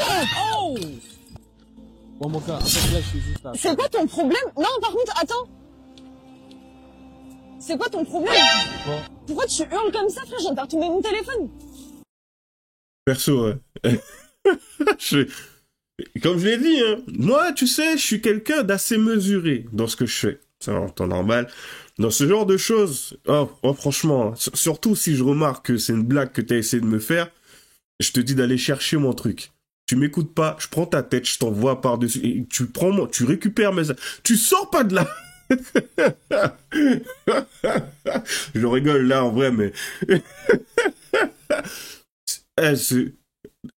Oh! Bon, mon gars, en fait, là, je suis juste là. C'est quoi ton problème? Non, par contre, attends. C'est quoi ton problème? Bon. Pourquoi tu hurles comme ça, frère? Je viens de faire tomber mon téléphone. Perso, comme je l'ai dit, hein, moi, tu sais, je suis quelqu'un d'assez mesuré dans ce que je fais. C'est en temps normal. Dans ce genre de choses, franchement, surtout si je remarque que c'est une blague que tu as essayé de me faire, je te dis d'aller chercher mon truc. Tu m'écoutes pas, je prends ta tête, je t'envoie par-dessus, et tu récupères mes... Tu sors pas de là. Je rigole là en vrai, mais...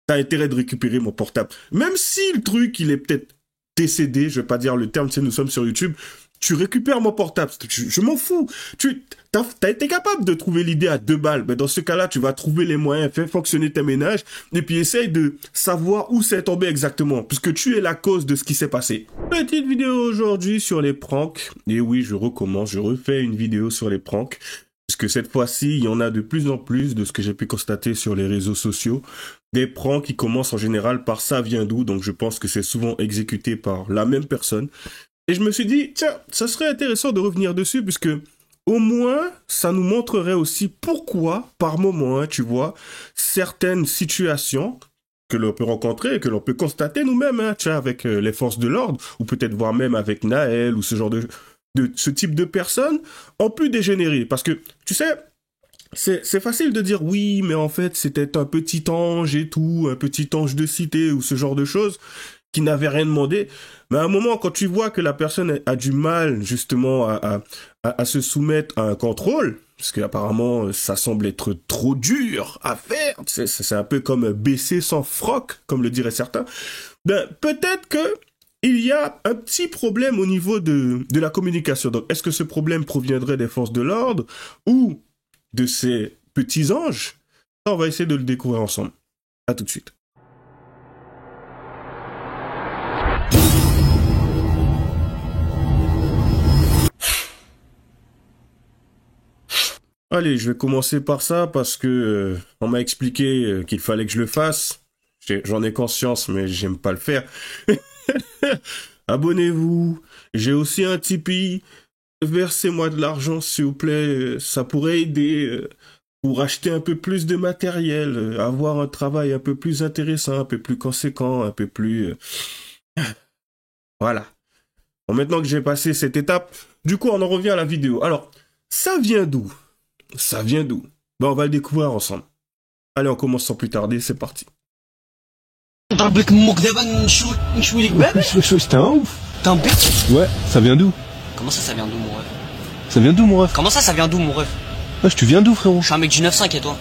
T'as intérêt de récupérer mon portable. Même si le truc, il est peut-être décédé, je vais pas dire le terme, tu sais, nous sommes sur YouTube, tu récupères mon portable. Je m'en fous. T'as été capable de trouver l'idée à 2 balles. Mais dans ce cas-là, tu vas trouver les moyens, faire fonctionner tes ménages, et puis essaye de savoir où c'est tombé exactement, puisque tu es la cause de ce qui s'est passé. Petite vidéo aujourd'hui sur les pranks. Et oui, je recommence, je refais une vidéo sur les pranks. Puisque cette fois-ci, il y en a de plus en plus de ce que j'ai pu constater sur les réseaux sociaux. Des pranks qui commencent en général par ça vient d'où, donc je pense que c'est souvent exécuté par la même personne. Et je me suis dit, tiens, ça serait intéressant de revenir dessus, puisque au moins, ça nous montrerait aussi pourquoi, par moment, hein, tu vois, certaines situations que l'on peut rencontrer, que l'on peut constater nous-mêmes, hein, tiens, avec les forces de l'ordre, ou peut-être voir même avec Naël, ou ce genre de ce type de personnes, ont pu dégénérer. Parce que, tu sais, c'est facile de dire oui, mais en fait, c'était un petit ange et tout, un petit ange de cité, ou ce genre de choses, qui n'avait rien demandé. Mais à un moment, quand tu vois que la personne a du mal, justement, à se soumettre à un contrôle, parce qu'apparemment, ça semble être trop dur à faire, c'est un peu comme baisser sans froc, comme le diraient certains, ben, peut-être que il y a un petit problème au niveau de la communication. Donc, est-ce que ce problème proviendrait des forces de l'ordre ou de ces petits anges? Ça, on va essayer de le découvrir ensemble. À tout de suite. Allez, je vais commencer par ça parce que on m'a expliqué qu'il fallait que je le fasse. J'en ai conscience, mais j'aime pas le faire. Abonnez-vous. J'ai aussi un Tipeee. Versez-moi de l'argent, s'il vous plaît. Ça pourrait aider pour acheter un peu plus de matériel, avoir un travail un peu plus intéressant, un peu plus conséquent, un peu plus... Voilà. Bon, maintenant que j'ai passé cette étape, du coup, on en revient à la vidéo. Alors, ça vient d'où? Ça vient d'où? Ben, on va le découvrir ensemble. Allez, on commence sans plus tarder, c'est parti. T'es un ouf. T'es un bête? Ouais, ça vient d'où? Comment ça vient d'où, mon ref? Ça vient d'où, mon ref? Comment ça vient d'où, mon ref? Wesh, tu viens d'où, frérot? Je suis un mec du 9-5 et toi?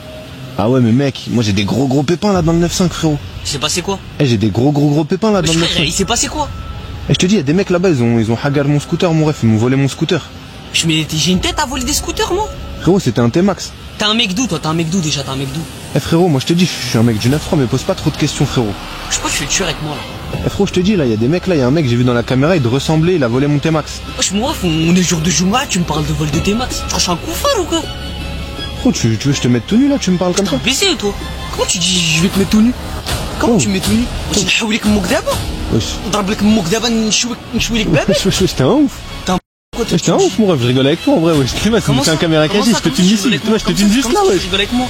Ah ouais, mais mec, moi j'ai des gros pépins là dans le 9-5, frérot. Il s'est passé quoi? Eh, j'ai des gros pépins là dans le 9-5. Il s'est passé quoi? Eh, je te dis, y a des mecs là-bas, ils ont hagar mon scooter, mon ref, ils m'ont volé mon scooter. Mais j'ai une tête à voler des scooters, moi? Frérot, c'était un T-Max. T'es un mec d'où, toi? T'es un mec d'où déjà? T'es un mec d'où? Eh, frérot, moi je te dis, je suis un mec du 9-3, mais pose pas trop de questions, frérot. Je sais pas, tu veux tuer avec moi là. Eh, frérot, je te dis, là, y a des mecs là, y a un mec, j'ai vu dans la caméra, il te ressemblait, il a volé mon T-Max. Wesh, mon ref, on est jour de Juma, tu me parles de vol de T-Max. Tu crois que je suis un couffard ou quoi? Frérot, tu veux que je te mette tout nu là, tu me parles comme T'es ça? un baisé, toi? Comment tu dis je vais te mettre tout nu? Comment tu me mets tout nu? Wesh, نحول لك امك دابا؟ Wesh. نضرب لك امك دابا نشوي لك بابا؟ Wesh, t'es un ouf. T'es un ouf, mon ref, je rigole avec toi en vrai, wesh. C'est un caméra cachée, je te filme ici. Je te filme juste là, wesh.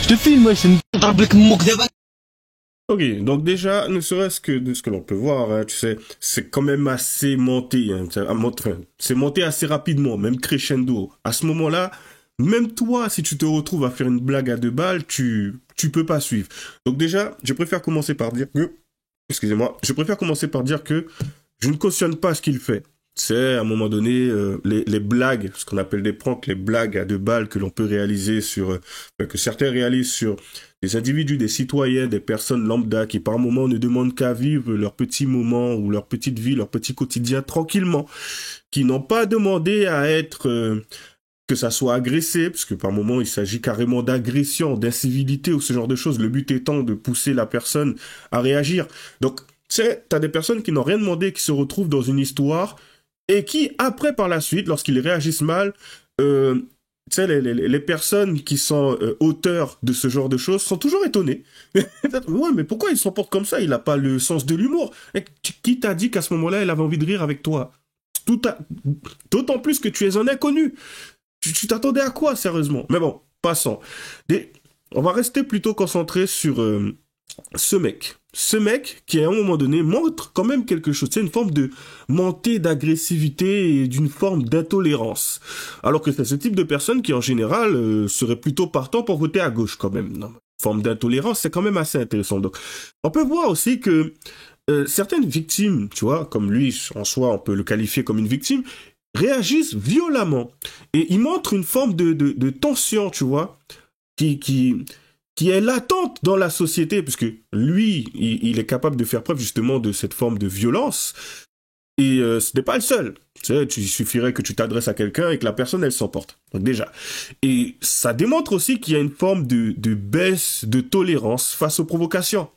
Je te filme, wesh. Ok, donc déjà, ne serait-ce que de ce que l'on peut voir, hein, tu sais, c'est quand même assez monté, hein, c'est monté assez rapidement, même crescendo. À ce moment-là, même toi, si tu te retrouves à faire une blague à 2 balles, tu peux pas suivre. Donc déjà, je préfère commencer par dire que, je ne cautionne pas ce qu'il fait. C'est à un moment donné les blagues, ce qu'on appelle des pranks, les blagues à 2 balles que l'on peut réaliser que certains réalisent sur des individus, des citoyens, des personnes lambda qui par moment ne demandent qu'à vivre leur petit moment ou leur petite vie, leur petit quotidien tranquillement, qui n'ont pas demandé à être que ça soit agressé, parce que par moment il s'agit carrément d'agression, d'incivilité ou ce genre de choses, le but étant de pousser la personne à réagir. Donc, tu sais, t'as des personnes qui n'ont rien demandé, qui se retrouvent dans une histoire et qui, après, par la suite, lorsqu'ils réagissent mal, tu sais, les personnes qui sont auteurs de ce genre de choses sont toujours étonnées. Ouais, mais pourquoi il se comporte comme ça? Il n'a pas le sens de l'humour. Qui t'a dit qu'à ce moment-là, il avait envie de rire avec toi? D'autant plus que tu es un inconnu. Tu t'attendais à quoi, sérieusement? Mais bon, passons. On va rester plutôt concentré sur ce mec. Ce mec qui, à un moment donné, montre quand même quelque chose. C'est une forme de montée d'agressivité et d'une forme d'intolérance. Alors que c'est ce type de personne qui, en général, serait plutôt partant pour voter à gauche, quand même. Non, forme d'intolérance, c'est quand même assez intéressant. Donc, on peut voir aussi que certaines victimes, tu vois, comme lui, en soi, on peut le qualifier comme une victime, réagissent violemment. Et il montre une forme de tension, tu vois, qui est latente dans la société, puisque lui, il est capable de faire preuve justement de cette forme de violence, et ce n'est pas le seul. Tu sais, il suffirait que tu t'adresses à quelqu'un et que la personne, elle s'emporte. Donc déjà. Et ça démontre aussi qu'il y a une forme de baisse de tolérance face aux provocations.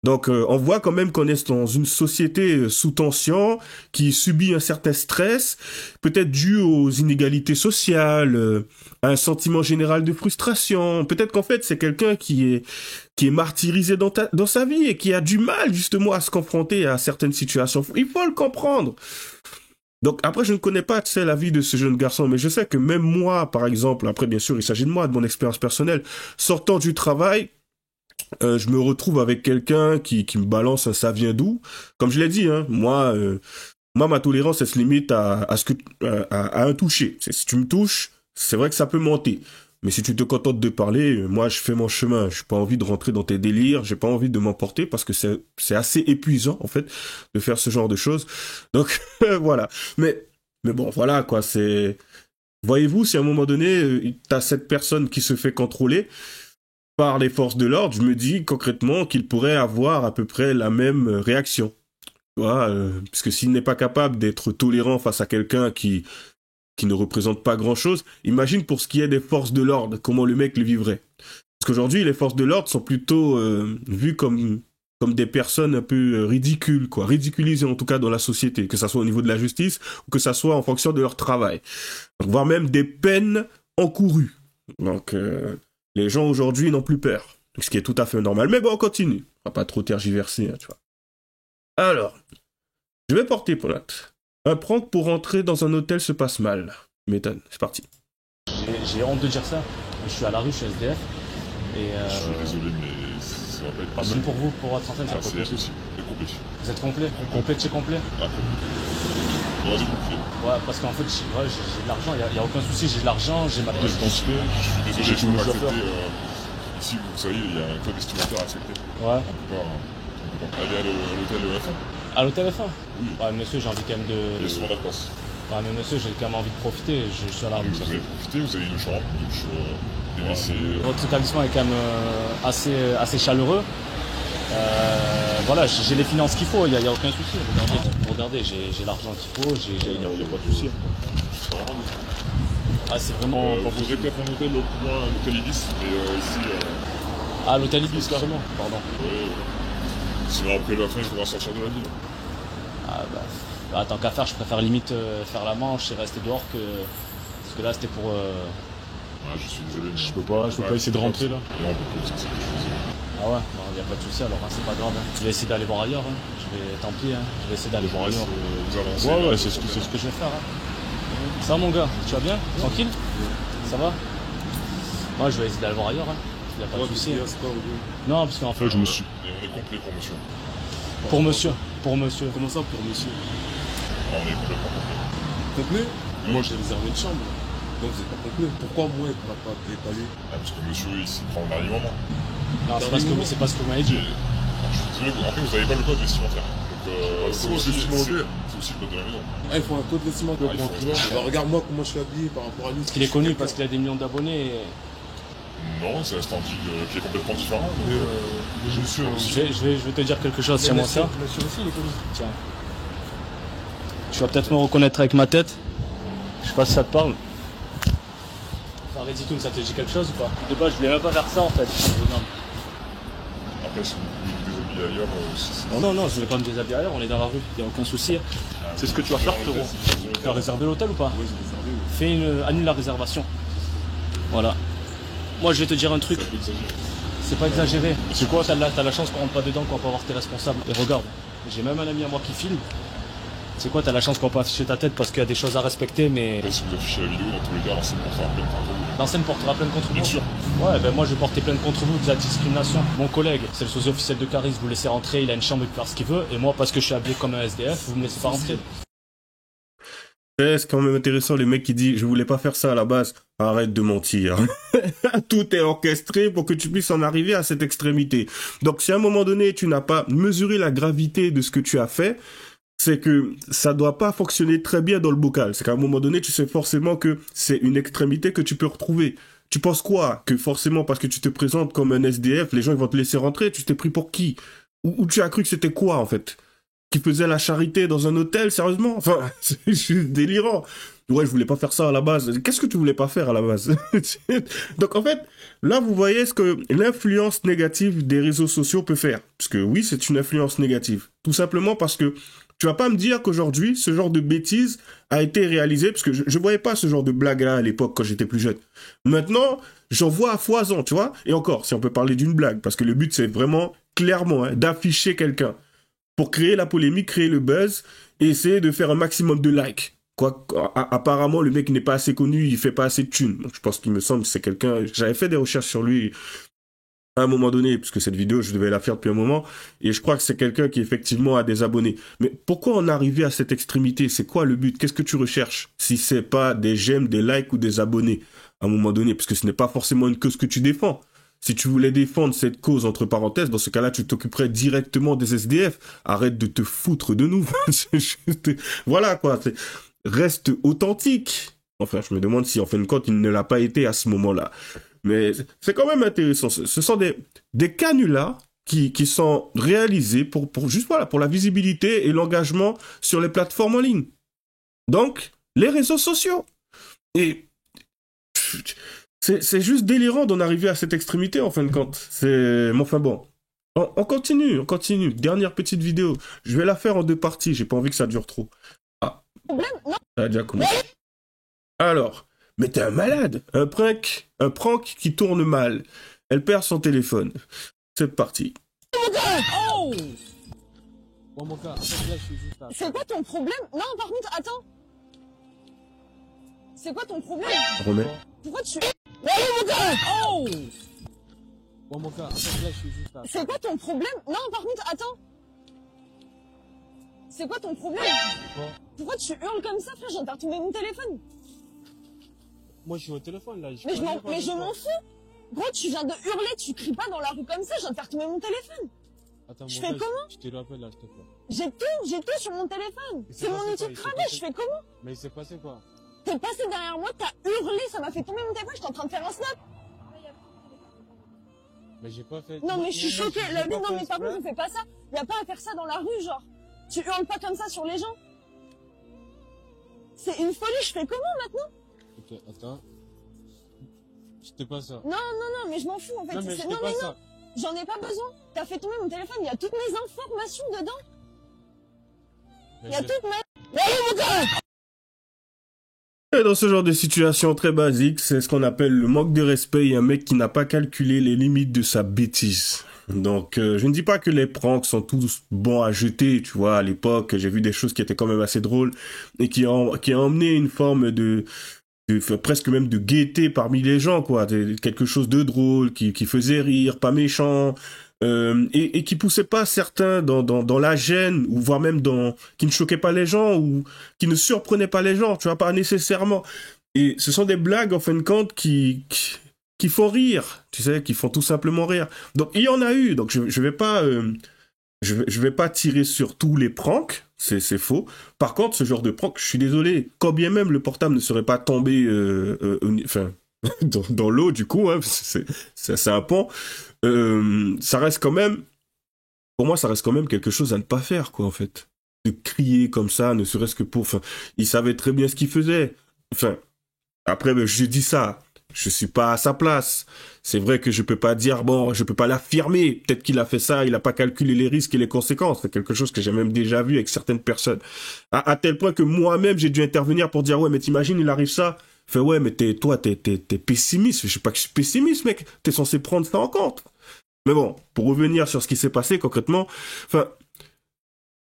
Donc, on voit quand même qu'on est dans une société sous tension, qui subit un certain stress, peut-être dû aux inégalités sociales, à un sentiment général de frustration. Peut-être qu'en fait, c'est quelqu'un qui est martyrisé dans sa vie et qui a du mal, justement, à se confronter à certaines situations. Il faut le comprendre. Donc, après, je ne connais pas, tu sais, la vie de ce jeune garçon, mais je sais que même moi, par exemple, après, bien sûr, il s'agit de moi, de mon expérience personnelle, sortant du travail, je me retrouve avec quelqu'un qui me balance un ça vient d'où. Comme je l'ai dit, hein, moi, ma tolérance, elle se limite à un toucher. Si tu me touches, c'est vrai que ça peut monter. Mais si tu te contentes de parler, moi, je fais mon chemin. Je n'ai pas envie de rentrer dans tes délires. J'ai pas envie de m'emporter parce que c'est assez épuisant, en fait, de faire ce genre de choses. Donc, voilà. Mais bon, voilà, quoi, voyez-vous, si à un moment donné, t'as cette personne qui se fait contrôler par les forces de l'ordre, je me dis concrètement qu'il pourrait avoir à peu près la même réaction. Tu vois, parce que s'il n'est pas capable d'être tolérant face à quelqu'un qui ne représente pas grand-chose, imagine pour ce qui est des forces de l'ordre, comment le mec le vivrait. Parce qu'aujourd'hui, les forces de l'ordre sont plutôt vues comme des personnes un peu ridicules, quoi, ridiculisées en tout cas dans la société, que ça soit au niveau de la justice ou que ça soit en fonction de leur travail. Voire même des peines encourues. Donc, les gens aujourd'hui n'ont plus peur, ce qui est tout à fait normal. Mais bon, on continue. On va pas trop tergiverser, hein, tu vois. Alors, je vais porter pour note. Un prank pour entrer dans un hôtel se passe mal. M'étonne, c'est parti. J'ai honte de dire ça. Je suis à la rue, je suis SDF. Et Je suis désolé, mais ça va pas être possible. même pour vous, pour votre antenne, ça va pas C'est être possible. impossible, c'est complet. Vous êtes complet? Complet de chez complet? Ah, complet. Vas-y, complet. Ouais, parce qu'en fait, j'ai de l'argent, il n'y a aucun souci, j'ai de l'argent, j'ai ma Je pense que je suis désolé, je peux pas chauffeur. accepter. Ici, vous savez, il y a un code vestimentaire à accepter. Ouais. On peut pas aller à l'hôtel F1. À l'hôtel F1? Oui. Ouais, monsieur, j'ai envie quand même de... Il y a souvent la place. Ouais, mais monsieur, j'ai quand même envie de profiter, je suis à la rue. Vous avez profité, vous avez une chambre, douche, WC. Votre établissement est quand même assez chaleureux. Voilà, j'ai les finances qu'il faut, il n'y a aucun souci. Regardez, j'ai l'argent qu'il faut, Il n'y a pas de souci. Ah, c'est vraiment... Vous aurez peut-être un hôtel au moins, un hôtel Ibis, mais ici... Ah, l'hôtel Ibis, carrément, pardon. Ouais. Sinon, après la fin, il faudra sortir de la ville. Ah, bah, tant qu'à faire, je préfère limite faire la manche et rester dehors que... Parce que là, c'était pour... Ouais, je suis désolé. Je peux pas essayer de rentrer là. Non, on peut pas, c'est quelque chose. Ah ouais, il n'y a pas de souci, alors hein, c'est pas grave. Hein. Je vais essayer d'aller voir ailleurs, hein. Tant pis, hein. Je vais essayer d'aller voir ailleurs. Vous avancez. Ouais, C'est ce que je vais faire. Hein. Ça va, mon gars, tu vas bien? Tranquille? Ça va? Moi, je vais essayer d'aller voir ailleurs. Hein. Il n'y a pas de souci. Non, parce qu'en fait, Je me suis. On est complet pour monsieur. pour monsieur. Pour monsieur. Comment ça pour monsieur? On est complètement complet. Complet? Moi, Moi j'ai réservé une chambre. Donc vous n'êtes pas complet. Pourquoi moi il ne m'a pas détaillé? parce que monsieur, il s'y prend au dernier moment. Non, c'est pas ce que vous m'avez dit. Je suis désolé, en fait, vous n'avez pas le code vestimentaire. Donc, c'est aussi le code de la maison. Ah, il faut un code vestimentaire Ah, pour il faut- entrer. Bah, regarde-moi comment je suis habillé par rapport à lui. Parce qu'il est connu, parce qu'il a des millions d'abonnés. Et... Non, c'est un standing qui est complètement différent. Donc, monsieur Je vais te dire quelque chose, tiens-moi ça. Monsieur aussi il est connu. Tiens. Tu vas peut-être me reconnaître avec ma tête. Je sais pas si ça te parle. Enfin, Reditoon, ça te dit quelque chose ou pas? De base, je voulais même pas faire ça en fait. après, si vous voulez vous déshabiller ailleurs, Non, je voulais pas me déshabiller ailleurs, on est dans la rue, il n'y a aucun souci. C'est ce que tu vas faire, frérot. Tu as réservé l'hôtel ou pas? Oui, j'ai réservé. Oui. Annule la réservation. Voilà. Moi, je vais te dire un truc. C'est pas exagéré. C'est quoi? T'as la chance qu'on rentre pas dedans, qu'on peut avoir tes responsables. Et regarde, j'ai même un ami à moi qui filme. C'est quoi? T'as la chance qu'on peut afficher ta tête parce qu'il y a des choses à respecter, mais... Là, si vous affichez la vidéo, dans tous les cas, l'enseigne portera plainte contre vous. L'enseigne portera plainte contre vous. Bien sûr. Ouais, ben moi je vais porter plainte contre vous de la discrimination. Mon collègue, c'est le sosie officiel de Caris, vous laissez rentrer, il a une chambre, il peut faire ce qu'il veut. Et moi, parce que je suis habillé comme un SDF, vous me laissez pas rentrer. C'est quand même intéressant, le mec qui dit « Je voulais pas faire ça à la base ». Arrête de mentir. Tout est orchestré pour que tu puisses en arriver à cette extrémité. Donc si à un moment donné, tu n'as pas mesuré la gravité de ce que tu as fait, c'est que ça doit pas fonctionner très bien dans le bocal. C'est qu'à un moment donné, tu sais forcément que c'est une extrémité que tu peux retrouver. Tu penses quoi? Que forcément, parce que tu te présentes comme un SDF, les gens ils vont te laisser rentrer? Tu t'es pris pour qui? Ou tu as cru que c'était quoi, en fait? Qui faisait la charité dans un hôtel, sérieusement? Enfin, c'est juste délirant. Ouais, je voulais pas faire ça à la base. Qu'est-ce que tu voulais pas faire à la base? Donc, en fait, là, vous voyez ce que l'influence négative des réseaux sociaux peut faire. Parce que oui, c'est une influence négative. Tout simplement parce que tu vas pas me dire qu'aujourd'hui, ce genre de bêtise a été réalisé, parce que je voyais pas ce genre de blague-là à l'époque quand j'étais plus jeune. Maintenant, j'en vois à foison, tu vois? Et encore, si on peut parler d'une blague, parce que le but, c'est vraiment, clairement, d'afficher quelqu'un. Pour créer la polémique, créer le buzz, et essayer de faire un maximum de likes. Quoi, apparemment, le mec n'est pas assez connu, il fait pas assez de thunes. Donc, je pense qu'il me semble que c'est quelqu'un... J'avais fait des recherches sur lui à un moment donné, puisque cette vidéo, je devais la faire depuis un moment, et je crois que c'est quelqu'un qui, effectivement, a des abonnés. Mais pourquoi en arriver à cette extrémité? C'est quoi le but? Qu'est-ce que tu recherches? Si c'est pas des j'aime, des likes ou des abonnés, à un moment donné, parce que ce n'est pas forcément une cause que tu défends. Si tu voulais défendre cette cause, entre parenthèses, dans ce cas-là, tu t'occuperais directement des SDF. Arrête de te foutre de nous. Voilà, quoi. Reste authentique. Enfin, je me demande si, en fin de compte, il ne l'a pas été à ce moment-là. Mais c'est quand même intéressant. Ce sont des canulars qui sont réalisés pour juste, voilà, pour la visibilité et l'engagement sur les plateformes en ligne. Donc, les réseaux sociaux. Et... C'est juste délirant d'en arriver à cette extrémité, en fin de compte. Enfin bon. On continue. Dernière petite vidéo. Je vais la faire en 2 parties. J'ai pas envie que ça dure trop. Ah. Ça a déjà commencé. Alors. Mais t'es un malade. Un prank qui tourne mal. Elle perd son téléphone. C'est parti. Oh! Bon, mon gars, en fait, là, je suis juste là. C'est quoi ton problème? Non, par contre, attends. C'est quoi ton problème? Remets. Pourquoi tu... Oh! Bon, mon gars, en fait, là, je suis juste là. C'est quoi ton problème? Non, par contre, attends. C'est quoi ton problème? Bon. Pourquoi tu hurles comme ça, frère? Je viens de retrouver mon téléphone. Moi, je suis au téléphone, là. Mais je m'en fous. Gros, tu viens de hurler, tu cries pas dans la rue comme ça, je viens de retrouver mon téléphone. Attends, Je mon fais gars, comment? Je te rappelle, là, s'il te plaît. J'ai tout sur mon téléphone. Il s'est C'est mon passé outil quoi? de Il s'est travail, passé- je fais comment? Mais il s'est passé quoi? T'es passé derrière moi, t'as hurlé, ça m'a fait tomber mon téléphone, j'étais en train de faire un snap. Mais j'ai pas fait... Non mais je suis choquée, j'ai la pas vie, non fait mais par contre, exprès. on fait pas ça. Y a pas à faire ça dans la rue, genre. Tu hurles pas comme ça sur les gens. C'est une folie, je fais comment maintenant? Ok, attends. C'était pas ça. Non, mais je m'en fous en fait. Non, mais C'est- c'était pas non, ça. j'en ai pas besoin. T'as fait tomber mon téléphone, il y a toutes mes informations dedans. Mais Il y a j'ai- toutes mes... Et dans ce genre de situation très basique, c'est ce qu'on appelle le manque de respect et un mec qui n'a pas calculé les limites de sa bêtise. Donc, je ne dis pas que les pranks sont tous bons à jeter, tu vois, à l'époque, j'ai vu des choses qui étaient quand même assez drôles et qui ont emmené une forme de presque même de gaieté parmi les gens, quoi, quelque chose de drôle, qui faisait rire, pas méchant, et qui poussait pas certains dans la gêne, ou voire même qui ne choquait pas les gens, ou qui ne surprenait pas les gens, tu vois, pas nécessairement. Et ce sont des blagues, en fin de compte, qui font rire, tu sais, qui font tout simplement rire. Donc, il y en a eu, donc je vais pas... Je vais pas tirer sur tous les pranks, c'est faux. Par contre, ce genre de prank, je suis désolé, quand bien même le portable ne serait pas tombé dans l'eau, du coup, hein, c'est un pont, ça reste quand même, pour moi, ça reste quand même quelque chose à ne pas faire, quoi, en fait. De crier comme ça, ne serait-ce que pour... Enfin, il savait très bien ce qu'il faisait. Enfin, après, ben, je dis ça, je suis pas à sa place. C'est vrai que je peux pas dire, bon, je peux pas l'affirmer. Peut-être qu'il a fait ça, il a pas calculé les risques et les conséquences. C'est quelque chose que j'ai même déjà vu avec certaines personnes. À tel point que moi-même, j'ai dû intervenir pour dire, ouais, mais t'imagines, il arrive ça. Fait, ouais, mais toi, t'es pessimiste. Je sais pas que je suis pessimiste, mec. T'es censé prendre ça en compte. Mais bon, pour revenir sur ce qui s'est passé concrètement, enfin,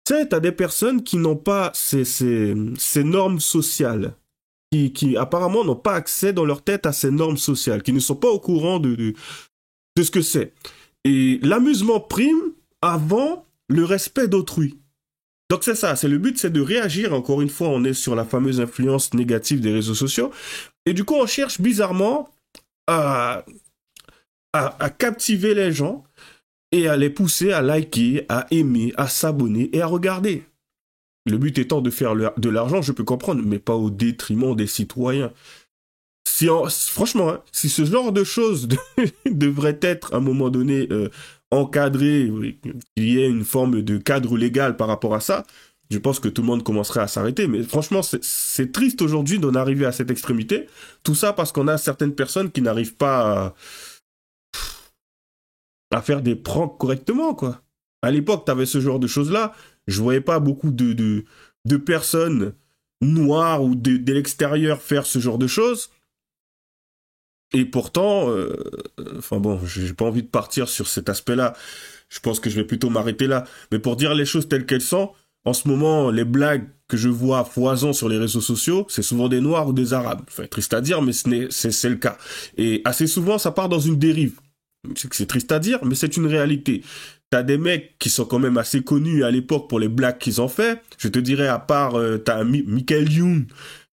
tu sais, t'as des personnes qui n'ont pas ces normes sociales, qui apparemment n'ont pas accès dans leur tête à ces normes sociales, qui ne sont pas au courant de ce que c'est. Et l'amusement prime avant le respect d'autrui. Donc c'est ça, le but, c'est de réagir. Encore une fois, on est sur la fameuse influence négative des réseaux sociaux. Et du coup, on cherche bizarrement à captiver les gens et à les pousser à liker, à aimer, à s'abonner et à regarder. Le but étant de faire de l'argent, je peux comprendre, mais pas au détriment des citoyens. Franchement, hein, si ce genre de choses devrait être à un moment donné encadré, qu'il y ait une forme de cadre légal par rapport à ça, je pense que tout le monde commencerait à s'arrêter. Mais franchement, c'est triste aujourd'hui d'en arriver à cette extrémité. Tout ça parce qu'on a certaines personnes qui n'arrivent pas à faire des pranks correctement, quoi. À l'époque, t'avais ce genre de choses-là. Je voyais pas beaucoup de personnes noires ou de l'extérieur faire ce genre de choses. Et pourtant, enfin bon, j'ai pas envie de partir sur cet aspect-là. Je pense que je vais plutôt m'arrêter là. Mais pour dire les choses telles qu'elles sont, en ce moment, les blagues que je vois à foison sur les réseaux sociaux, c'est souvent des Noirs ou des Arabes. Enfin, triste à dire, mais c'est le cas. Et assez souvent, ça part dans une dérive. C'est triste à dire, mais c'est une réalité. T'as des mecs qui sont quand même assez connus à l'époque pour les blagues qu'ils ont fait. Je te dirais, à part, t'as Michael Youn,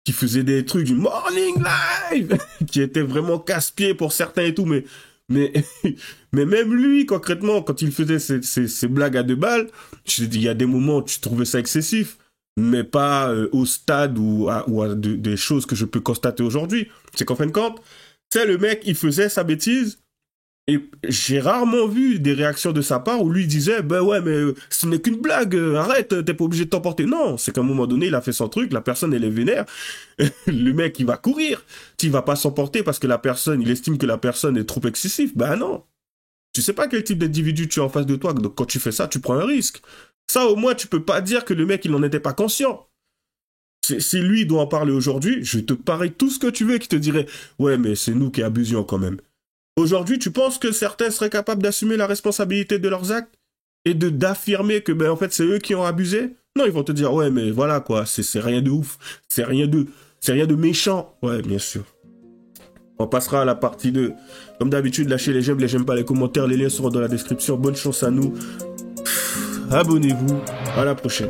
qui faisait des trucs du Morning Live, qui était vraiment casse-pied pour certains et tout, mais même lui, concrètement, quand il faisait ces blagues à 2 balles, il y a des moments où tu trouvais ça excessif, mais pas au stade ou à des choses que je peux constater aujourd'hui. C'est qu'en fin de compte, tu sais, le mec, il faisait sa bêtise, et j'ai rarement vu des réactions de sa part où lui disait, ben ouais, mais ce n'est qu'une blague, arrête, t'es pas obligé de t'emporter. Non, c'est qu'à un moment donné, il a fait son truc, la personne, elle est vénère, le mec, il va courir, il va pas s'emporter parce que il estime que la personne est trop excessive. Ben non. Tu sais pas quel type d'individu tu as en face de toi, donc quand tu fais ça, tu prends un risque. Ça, au moins, tu peux pas dire que le mec, il n'en était pas conscient. Si lui doit en parler aujourd'hui, je te parie tout ce que tu veux qui te dirait, ouais, mais c'est nous qui abusions quand même. Aujourd'hui, tu penses que certains seraient capables d'assumer la responsabilité de leurs actes et d'affirmer que, ben, en fait, c'est eux qui ont abusé? Non, ils vont te dire, ouais, mais voilà, quoi, c'est rien de ouf. C'est rien de méchant. Ouais, bien sûr. On passera à la partie 2. Comme d'habitude, lâchez les j'aime pas, les commentaires, les liens seront dans la description. Bonne chance à nous. Abonnez-vous. À la prochaine.